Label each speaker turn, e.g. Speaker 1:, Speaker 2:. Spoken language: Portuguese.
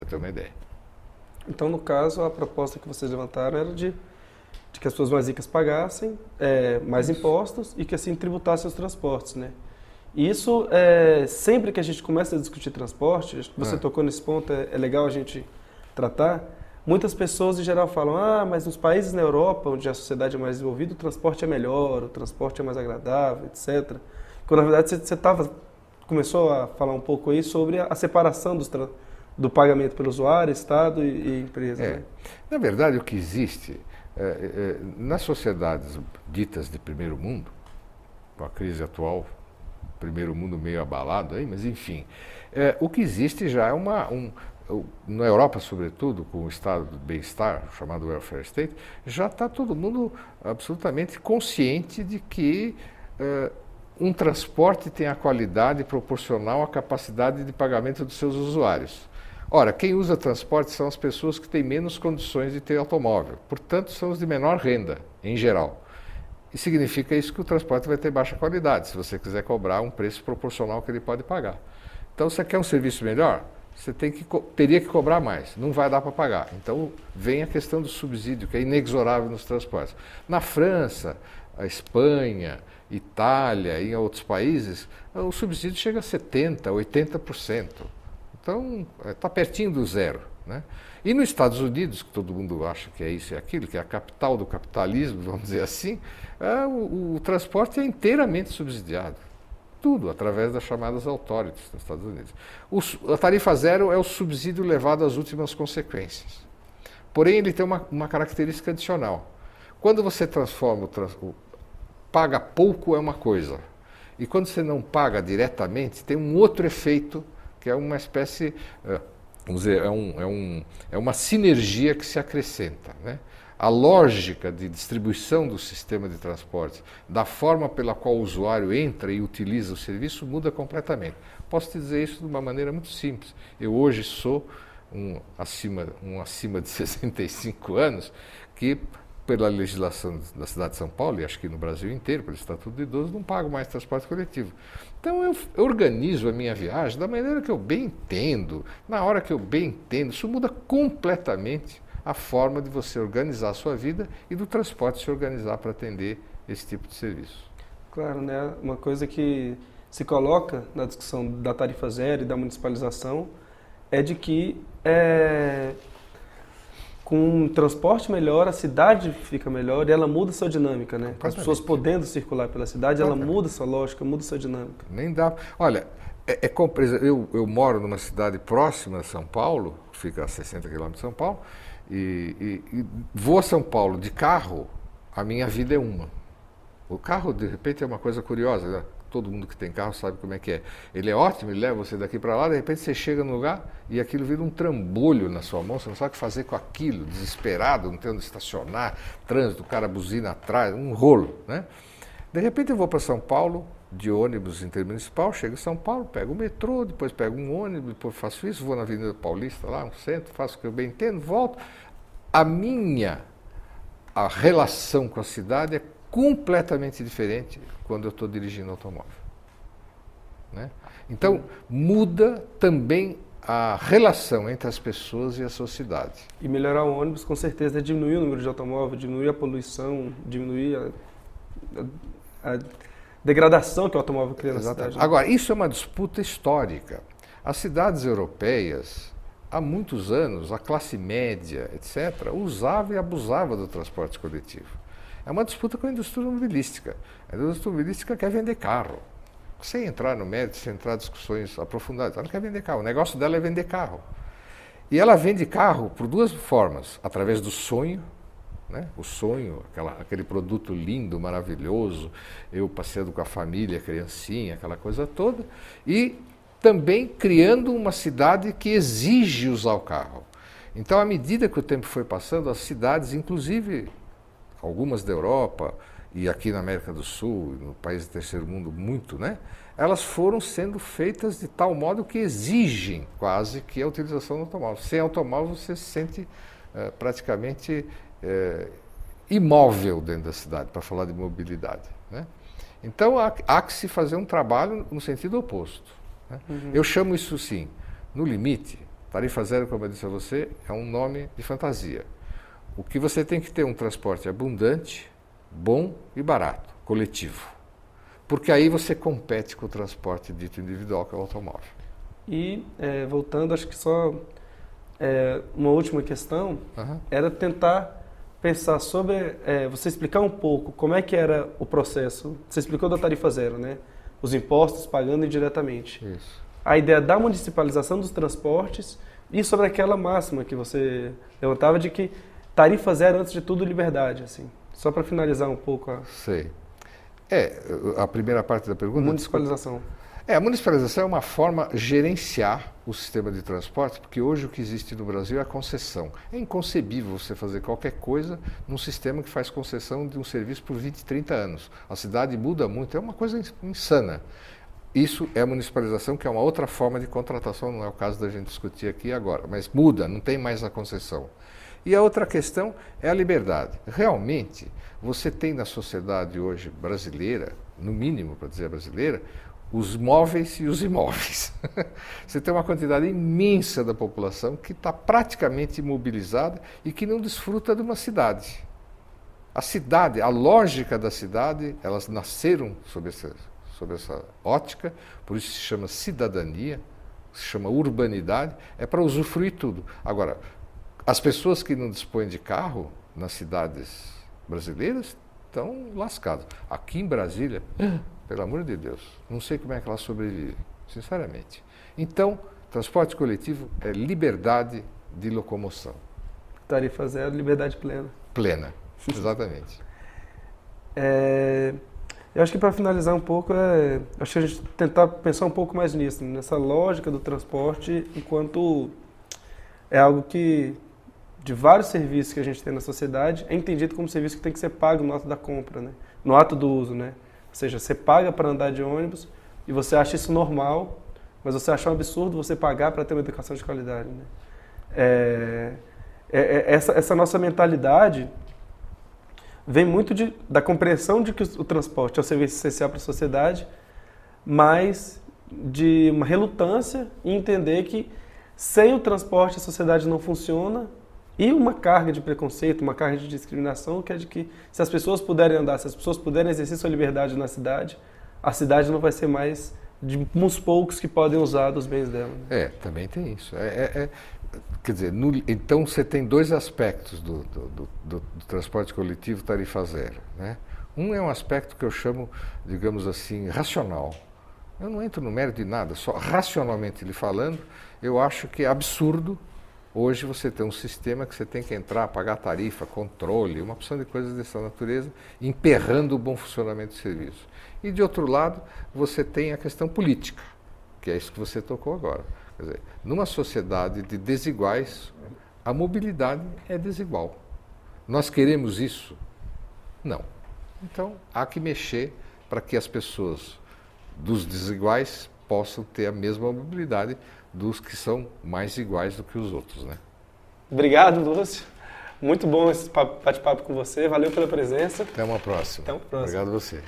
Speaker 1: para ter uma ideia.
Speaker 2: Então, no caso, a proposta que vocês levantaram era de que as pessoas mais ricas pagassem mais impostos e que assim tributassem os transportes, né? E isso, sempre que a gente começa a discutir transporte, você tocou nesse ponto, é legal a gente tratar, muitas pessoas em geral falam, mas nos países na Europa, onde a sociedade é mais desenvolvida, o transporte é melhor, o transporte é mais agradável, etc. Quando, na verdade, você começou a falar um pouco aí sobre a separação do pagamento pelo usuário, Estado e empresa. Né?
Speaker 1: Na verdade, o que existe nas sociedades ditas de primeiro mundo, com a crise atual, primeiro mundo meio abalado aí, mas enfim, o que existe já é na Europa, sobretudo, com o estado do bem-estar, chamado welfare state, já está todo mundo absolutamente consciente de que um transporte tem a qualidade proporcional à capacidade de pagamento dos seus usuários. Ora, quem usa transporte são as pessoas que têm menos condições de ter automóvel, portanto, são os de menor renda, em geral. E significa isso que o transporte vai ter baixa qualidade, se você quiser cobrar um preço proporcional que ele pode pagar. Então, você quer um serviço melhor? Você teria que cobrar mais, não vai dar para pagar. Então, vem a questão do subsídio, que é inexorável nos transportes. Na França, a Espanha, Itália e em outros países, o subsídio chega a 70%, 80%. Então, está pertinho do zero. Né? E nos Estados Unidos, que todo mundo acha que é isso e aquilo, que é a capital do capitalismo, vamos dizer assim, o transporte é inteiramente subsidiado. Tudo, através das chamadas authorities nos Estados Unidos. A tarifa zero é o subsídio levado às últimas consequências. Porém, ele tem uma característica adicional. Quando você transforma paga pouco é uma coisa. E quando você não paga diretamente, tem um outro efeito, que é uma espécie, vamos dizer, é uma sinergia que se acrescenta. Né? A lógica de distribuição do sistema de transporte, da forma pela qual o usuário entra e utiliza o serviço, muda completamente. Posso te dizer isso de uma maneira muito simples. Eu hoje sou acima de 65 anos, que pela legislação da cidade de São Paulo, e acho que no Brasil inteiro, pelo Estatuto do Idoso, não pago mais transporte coletivo. Então eu organizo a minha viagem da maneira que eu bem entendo, na hora que eu bem entendo. Isso muda completamente a forma de você organizar a sua vida e do transporte se organizar para atender esse tipo de serviço.
Speaker 2: Claro, né? Uma coisa que se coloca na discussão da tarifa zero e da municipalização é de que com um transporte melhor, a cidade fica melhor e ela muda sua dinâmica, né? As pessoas podendo circular pela cidade, ela muda sua lógica, muda sua dinâmica.
Speaker 1: Nem dá. Olha, eu moro numa cidade próxima de São Paulo, fica a 60 quilômetros de São Paulo, e vou a São Paulo de carro, a minha vida é uma. O carro, de repente, é uma coisa curiosa, né? Todo mundo que tem carro sabe como é que é. Ele é ótimo, ele leva você daqui para lá, de repente você chega no lugar e aquilo vira um trambolho na sua mão, você não sabe o que fazer com aquilo, desesperado, não tem onde estacionar, trânsito, o cara buzina atrás, um rolo, né? De repente eu vou para São Paulo, de ônibus intermunicipal, chego em São Paulo, pego o metrô, depois pego um ônibus, depois faço isso, vou na Avenida Paulista, lá no centro, faço o que eu bem entendo, volto. A relação com a cidade é completamente diferente quando eu estou dirigindo automóvel. Né? Então, muda também a relação entre as pessoas e a sociedade.
Speaker 2: E melhorar o ônibus, com certeza, é diminuir o número de automóvel, diminuir a poluição, diminuir a degradação que o automóvel cria na cidade. Né?
Speaker 1: Agora, isso é uma disputa histórica. As cidades europeias, há muitos anos, a classe média, etc., usava e abusava do transporte coletivo. É uma disputa com a indústria automobilística. A indústria automobilística quer vender carro. Sem entrar no mérito, sem entrar em discussões aprofundadas, ela quer vender carro. O negócio dela é vender carro. E ela vende carro por duas formas. Através do sonho, né? O sonho, aquele produto lindo, maravilhoso, eu passeando com a família, criancinha, aquela coisa toda. E também criando uma cidade que exige usar o carro. Então, à medida que o tempo foi passando, as cidades, inclusive algumas da Europa e aqui na América do Sul, no país do terceiro mundo, muito, né? Elas foram sendo feitas de tal modo que exigem quase que a utilização do automóvel. Sem automóvel você se sente praticamente imóvel dentro da cidade, para falar de mobilidade. Né? Então há que se fazer um trabalho no sentido oposto. Né? Eu chamo isso sim, no limite, Tarifa zero, como eu disse a você, é um nome de fantasia. O que você tem que ter um transporte abundante, bom e barato, coletivo. Porque aí você compete com o transporte dito individual, que é o automóvel.
Speaker 2: E, voltando, acho que só uma última questão, era tentar pensar sobre, você explicar um pouco como é que era o processo. Você explicou da tarifa zero, né? Os impostos pagando indiretamente.
Speaker 1: Isso.
Speaker 2: A ideia da municipalização dos transportes e sobre aquela máxima que você levantava de que tarifa zero, antes de tudo, liberdade, assim. Só para finalizar um pouco a...
Speaker 1: Sei. A primeira parte da pergunta...
Speaker 2: Municipalização.
Speaker 1: A municipalização é uma forma de gerenciar o sistema de transporte, porque hoje o que existe no Brasil é a concessão. É inconcebível você fazer qualquer coisa num sistema que faz concessão de um serviço por 20, 30 anos. A cidade muda muito, é uma coisa insana. Isso é a municipalização, que é uma outra forma de contratação, não é o caso da gente discutir aqui agora, mas muda, não tem mais a concessão. E a outra questão é a liberdade. Realmente, você tem na sociedade hoje brasileira, no mínimo para dizer brasileira, os móveis e os imóveis. Você tem uma quantidade imensa da população que está praticamente imobilizada e que não desfruta de uma cidade. A cidade, a lógica da cidade, elas nasceram sob essa ótica, por isso se chama cidadania, se chama urbanidade, é para usufruir tudo. Agora, as pessoas que não dispõem de carro nas cidades brasileiras estão lascadas. Aqui em Brasília, pelo amor de Deus, não sei como é que elas sobrevivem, sinceramente. Então, transporte coletivo é liberdade de locomoção.
Speaker 2: Tarifa zero, liberdade plena.
Speaker 1: Plena, exatamente.
Speaker 2: Eu acho que para finalizar um pouco, acho que a gente tentar pensar um pouco mais nisso, nessa lógica do transporte, enquanto é algo que, de vários serviços que a gente tem na sociedade, é entendido como serviço que tem que ser pago no ato da compra, né? No ato do uso, né? Ou seja, você paga para andar de ônibus e você acha isso normal, mas você acha um absurdo você pagar para ter uma educação de qualidade, né? Essa nossa mentalidade vem muito da compreensão de que o transporte é um serviço essencial para a sociedade, mas de uma relutância em entender que sem o transporte a sociedade não funciona, e uma carga de preconceito, uma carga de discriminação, que é de que se as pessoas puderem andar, se as pessoas puderem exercer sua liberdade na cidade, a cidade não vai ser mais de uns poucos que podem usar dos bens dela.
Speaker 1: Também tem isso. Quer dizer, então você tem dois aspectos do transporte coletivo tarifa zero, né? Um é um aspecto que eu chamo, digamos assim, racional. Eu não entro no mérito de nada, só racionalmente lhe falando, eu acho que é absurdo hoje você ter um sistema que você tem que entrar, pagar tarifa, controle, uma opção de coisas dessa natureza, emperrando o bom funcionamento do serviço. E de outro lado, você tem a questão política, que é isso que você tocou agora. Quer dizer, numa sociedade de desiguais, a mobilidade é desigual. Nós queremos isso? Não. Então, há que mexer para que as pessoas dos desiguais possam ter a mesma mobilidade dos que são mais iguais do que os outros, né?
Speaker 2: Obrigado, Lúcio. Muito bom esse bate-papo com você. Valeu pela presença.
Speaker 1: Até uma próxima.
Speaker 2: Até uma próxima.
Speaker 1: Obrigado a você.